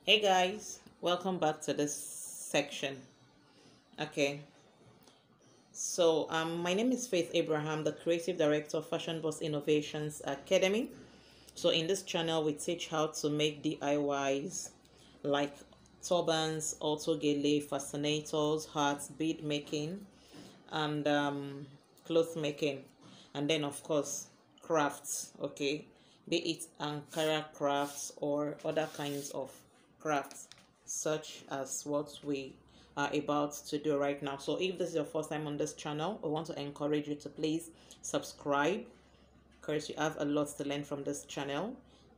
Hey guys, welcome back to this section. Okay, my name is Faith Abraham, the creative director of Fashion Boss Innovations Academy. So in this channel, we teach how to make DIYs like turbans, auto gele, fascinators, hearts, bead making, and cloth making, and then of course crafts. Okay, be it Ankara crafts or other kinds of crafts, such as what we are about to do right now. So if this is your first time on this channel, I want to encourage you to please subscribe, because you have a lot to learn from this channel.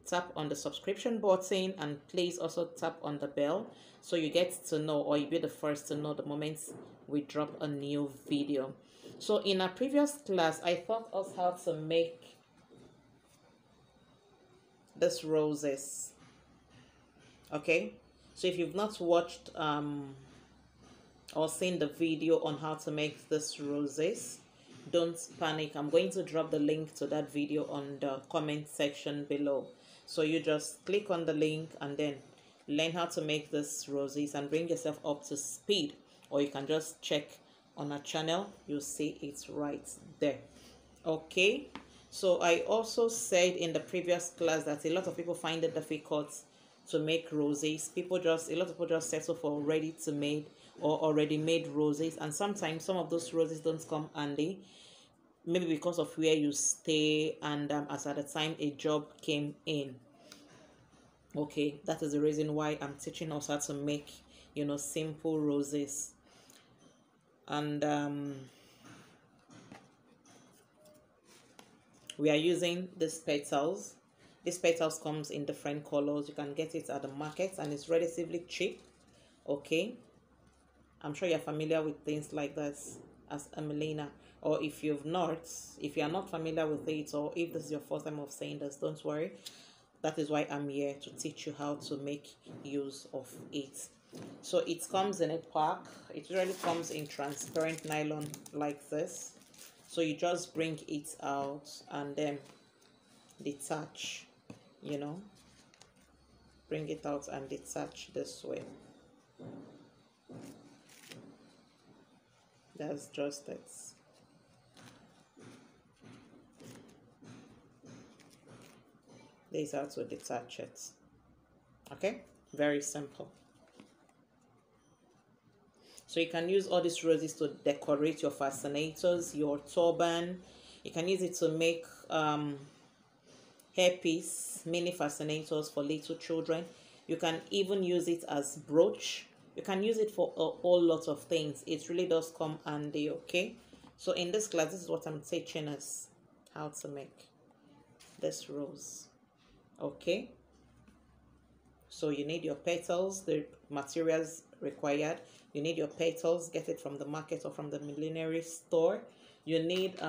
Tap on the subscription button and please also tap on the bell so you get to know, or you'll be the first to know the moment we drop a new video. So in our previous class, I taught us how to make these roses. Okay, so if you've not watched or seen the video on how to make these roses, don't panic. I'm going to drop the link to that video on the comment section below. So you just click on the link and then learn how to make these roses and bring yourself up to speed. Or you can just check on our channel. You'll see it right there. Okay. So I also said in the previous class that a lot of people find it difficult to make roses. A lot of people just settle for ready to made or already made roses, and sometimes some of those roses don't come handy, maybe because of where you stay and as at the time a job came in. Okay, that is the reason why I'm teaching us how to make simple roses. And we are using these petals comes in different colors. You can get it at the market and it's relatively cheap. Okay, I'm sure you're familiar with things like this as Emelina, or if you are not familiar with it, or if this is your first time of saying this, don't worry. That is why I'm here, to teach you how to make use of it. So it comes in a pack. It really comes in transparent nylon like this. So you just bring it out and then detach, bring it out and detach this way. That's just it. This is how to detach it. Okay, very simple. So you can use all these roses to decorate your fascinators, your turban. You can use it to make hairpiece, mini fascinators for little children. You can even use it as brooch. You can use it for a whole lot of things. It really does come handy. Okay, so in this class, this is what I'm teaching us how to make this rose. Okay, so you need your petals, the materials required. You need your petals, get it from the market or from the millinery store. You need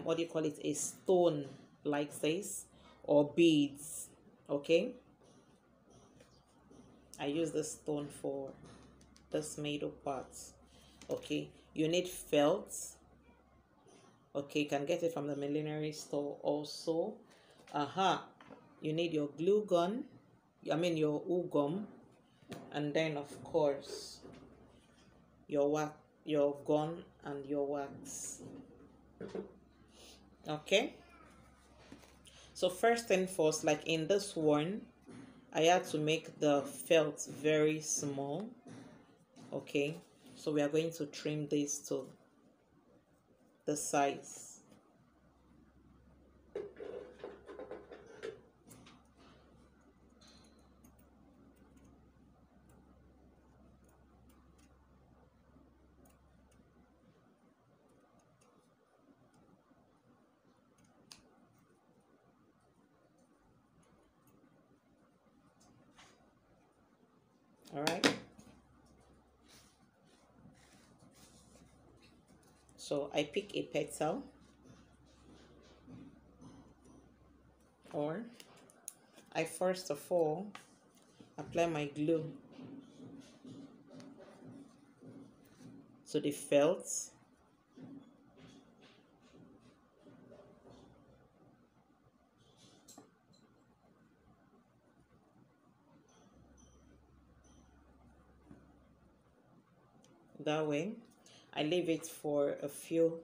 what do you call it, a stone like this, or beads. Okay, I use this stone for this middle part. Okay, you need felt. Okay, you can get it from the millinery store also. You need your glue gun, your glue gum, and then of course your gun and your wax. Okay, so first and first, like in this one, I had to make the felt very small. Okay, so we are going to trim this to the size. All right, so I pick a petal, or I first of all apply my glue to the felt. That way, I leave it for a few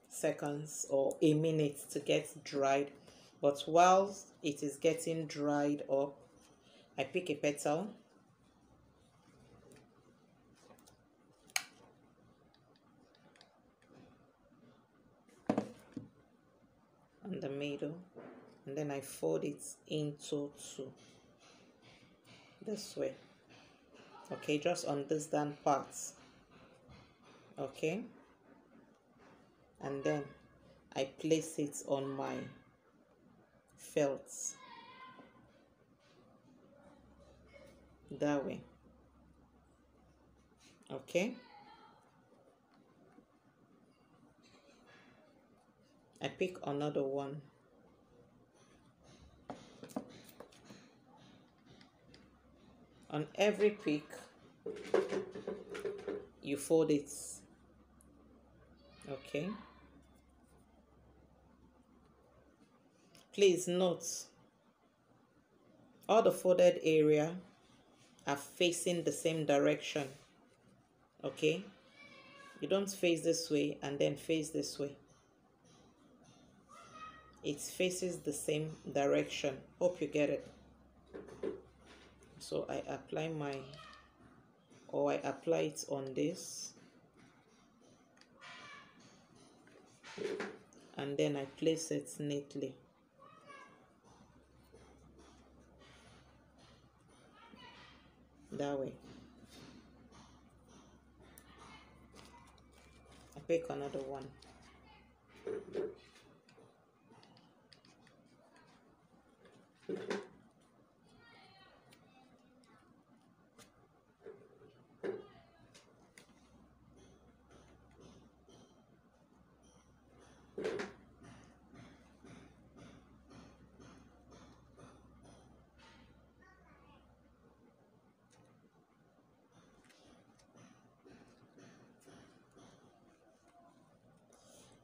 seconds or a minute to get dried. But while it is getting dried up, I pick a petal on the middle, and then I fold it into two this way. Okay, just on this down part. Okay, and then I place it on my felt that way. Okay, I pick another one. On every pick, you fold it. Okay, please note all the folded area are facing the same direction. Okay, you don't face this way and then face this way. It faces the same direction. Hope you get it. So I apply I apply it on this, and then I place it neatly. That way. I pick another one.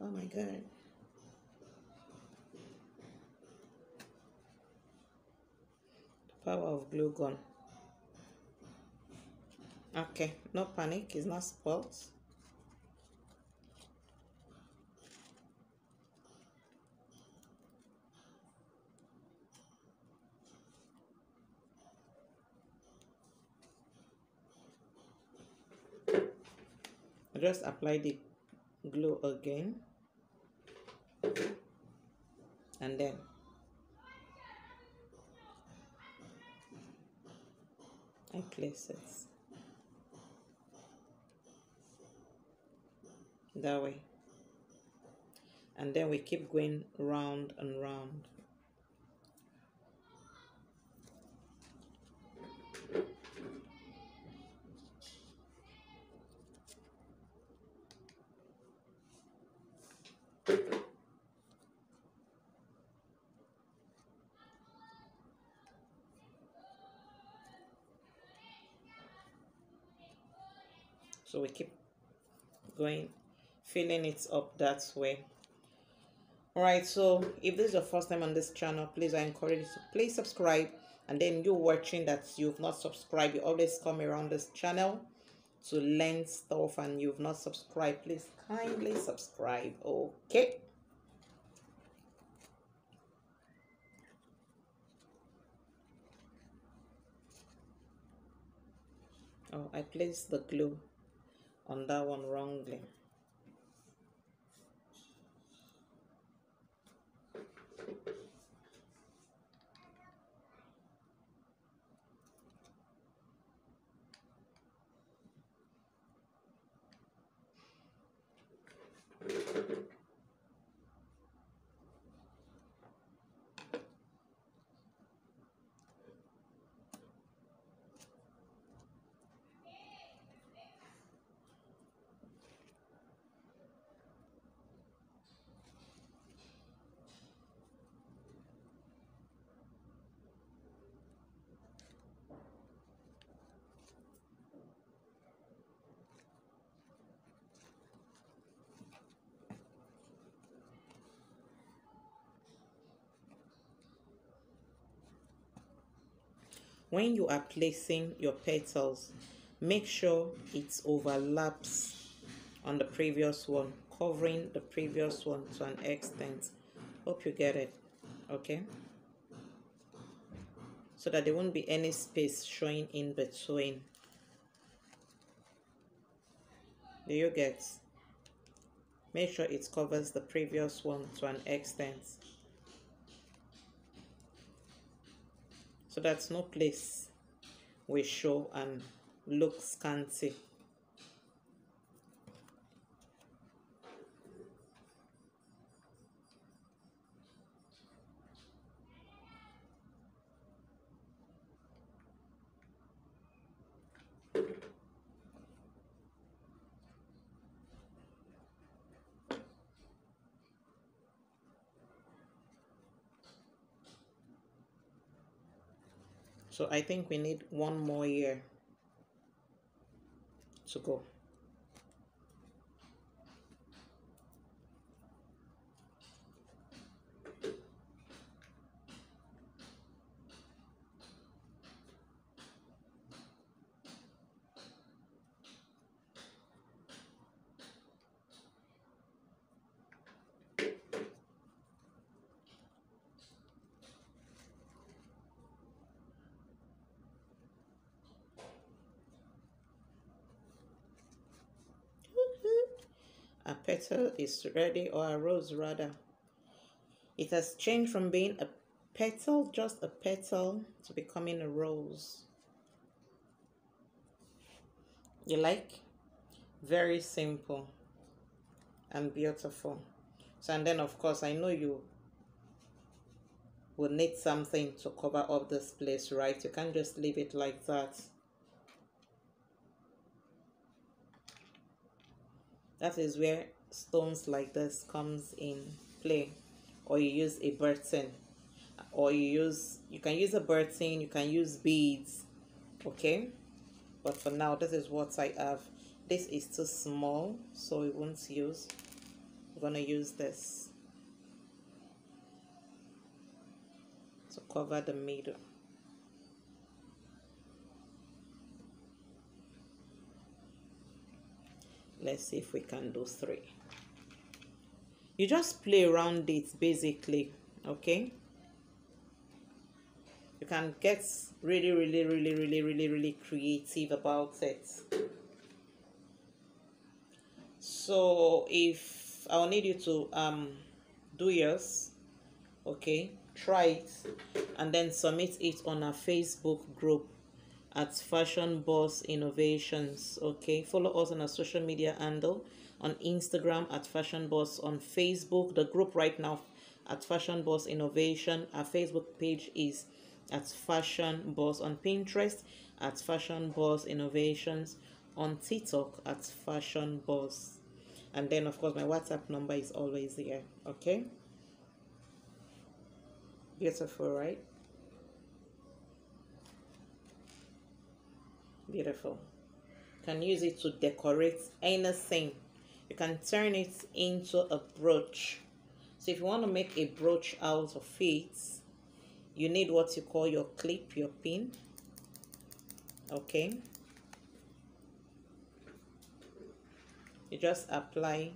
Oh my God. The power of glue gun. Okay, no panic, it's not spoiled. I just apply the glue again, and then I place it that way, and then we keep going round and round. So we keep going, filling it up that way. All right, so if this is your first time on this channel, please, I encourage you to please subscribe. And then you watching that you've not subscribed, you always come around this channel to learn stuff and you've not subscribed, please kindly subscribe. Okay, oh, I placed the glue on that one wrongly. When you are placing your petals, Make sure it overlaps on the previous one, covering the previous one to an extent. Hope you get it. Okay, so that there won't be any space showing in between. Do you get? Make sure it covers the previous one to an extent, so that no place will show and look scanty. So I think we need one more year to go. A petal is ready, or a rose rather. It has changed from being a petal, just a petal, to becoming a rose. You like? Very simple and beautiful. So, and then of course I know you will need something to cover up this place, right? You can't just leave it like that. That is where stones like this comes in play. Or you use a burton, or you can use a burton, you can use beads. Okay, but for now this is what I have. This is too small, so we won't use. We're gonna use this to cover the middle. Let's see if we can do 3. You just play around it basically. Okay, you can get really creative about it. So if I'll need you to do yours, okay, try it and then submit it on our Facebook group at Fashion Boss Innovations. Okay, follow us on our social media handle, on Instagram at Fashion Boss, on Facebook the group right now at Fashion Boss Innovation. Our Facebook page is at Fashion Boss, on Pinterest at Fashion Boss Innovations, on TikTok at Fashion Boss, and then of course my WhatsApp number is always here. Okay, beautiful, right? Beautiful. You can use it to decorate anything. You can turn it into a brooch. So if you want to make a brooch out of it, you need what you call your clip, your pin. Okay, you just apply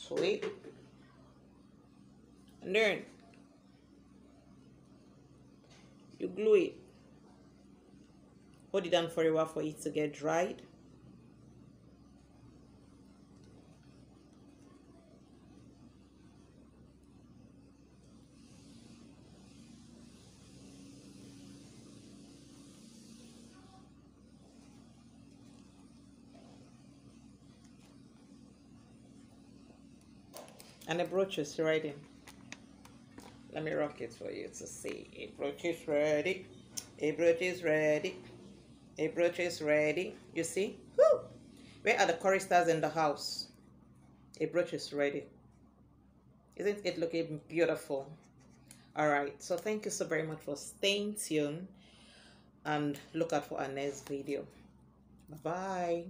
to it, and then you glue it. Hold it down for a while for it to get dried. And the brooch is ready. Let me rock it for you to see. A brooch is ready. A brooch is ready. A brooch is ready. You see? Woo! Where are the choristers in the house? A brooch is ready. Isn't it looking beautiful? All right. So thank you so very much for staying tuned, and look out for our next video. Bye-bye.